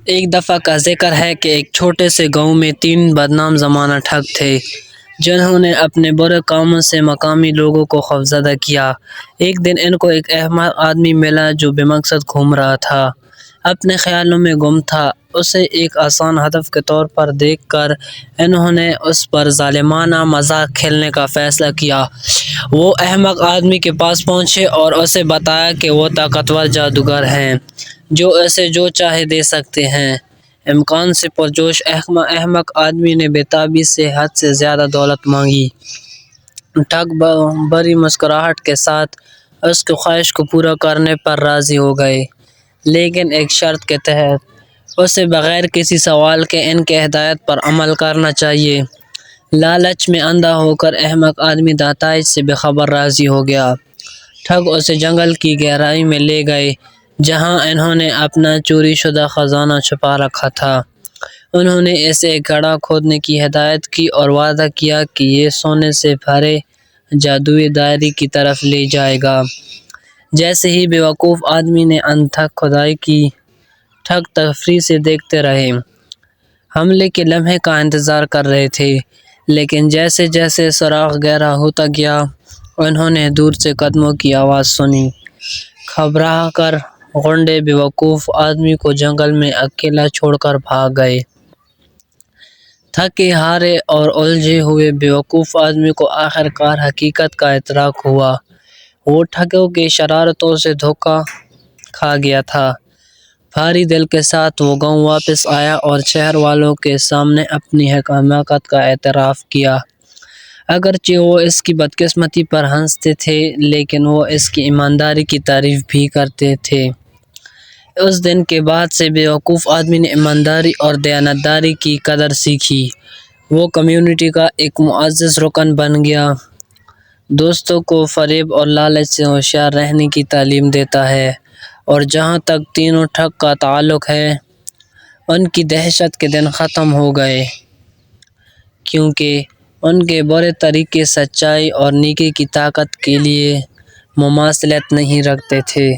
ایک دفعہ کا ذکر ہے کہ ایک چھوٹے سے گاؤں میں 3 بدنام زمانہ ٹھگ تھے جنہوں نے اپنے برے کاموں سے مقامی لوگوں کو خوفزدہ کیا۔ ایک دن ان کو ایک احمق آدمی ملا جو بے مقصد گھوم رہا تھا، اپنے خیالوں میں گم تھا۔ اسے ایک آسان ہدف کے طور پر دیکھ کر انہوں نے اس پر ظالمانہ مذاق کھیلنے کا فیصلہ کیا۔ وہ احمق آدمی کے پاس پہنچے اور اسے بتایا کہ وہ طاقتور جادوگر ہیں جو اسے جو چاہے دے سکتے ہیں۔ امکان سے پرجوش احمق آدمی نے بے تابی سے حد سے زیادہ دولت مانگی۔ ٹھگ بڑی مسکراہٹ کے ساتھ اس کی خواہش کو پورا کرنے پر راضی ہو گئے، لیکن ایک شرط کے تحت۔ اسے بغیر کسی سوال کے ان کی ہدایت پر عمل کرنا چاہیے۔ لالچ میں اندھا ہو کر احمق آدمی نتائج سے بے خبر راضی ہو گیا۔ ٹھگ اسے جنگل کی گہرائی میں لے گئے جہاں انہوں نے اپنا چوری شدہ خزانہ چھپا رکھا تھا۔ انہوں نے اسے ایک گڑھا کھودنے کی ہدایت کی اور وعدہ کیا کہ یہ سونے سے بھرے جادوئی دائرے کی طرف لے جائے گا۔ جیسے ہی بے وقوف آدمی نے انتھک کھدائی کی، ٹھگ تفریح سے دیکھتے رہے، حملے کے لمحے کا انتظار کر رہے تھے، لیکن جیسے جیسے سوراخ گہرا ہوتا گیا انہوں نے دور سے قدموں کی آواز سنی۔ گھبرا کر غنڈے بے وقوف آدمی کو جنگل میں اکیلا چھوڑ کر بھاگ گئے۔ تھکے ہارے اور الجھے ہوئے بے وقوف آدمی کو آخر کار حقیقت کا ادراک ہوا۔ وہ ٹھگوں کی شرارتوں سے دھوکہ کھا گیا تھا۔ بھاری دل کے ساتھ وہ گاؤں واپس آیا اور شہر والوں کے سامنے اپنی حماقت کا اعتراف کیا۔ اگرچہ وہ اس کی بدقسمتی پر ہنستے تھے لیکن وہ اس کی ایمانداری کی تعریف بھی کرتے تھے۔ اس دن کے بعد سے بے وقوف آدمی نے ایمانداری اور دیانتداری کی قدر سیکھی۔ وہ کمیونٹی کا ایک معزز رکن بن گیا، دوستوں کو فریب اور لالچ سے ہوشیار رہنے کی تعلیم دیتا ہے، اور جہاں تک تینوں ٹھگ کا تعلق ہے ان کی دہشت کے دن ختم ہو گئے، کیونکہ ان کے برے طریقے سچائی اور نیکی کی طاقت کے لیے مماثلت نہیں رکھتے تھے۔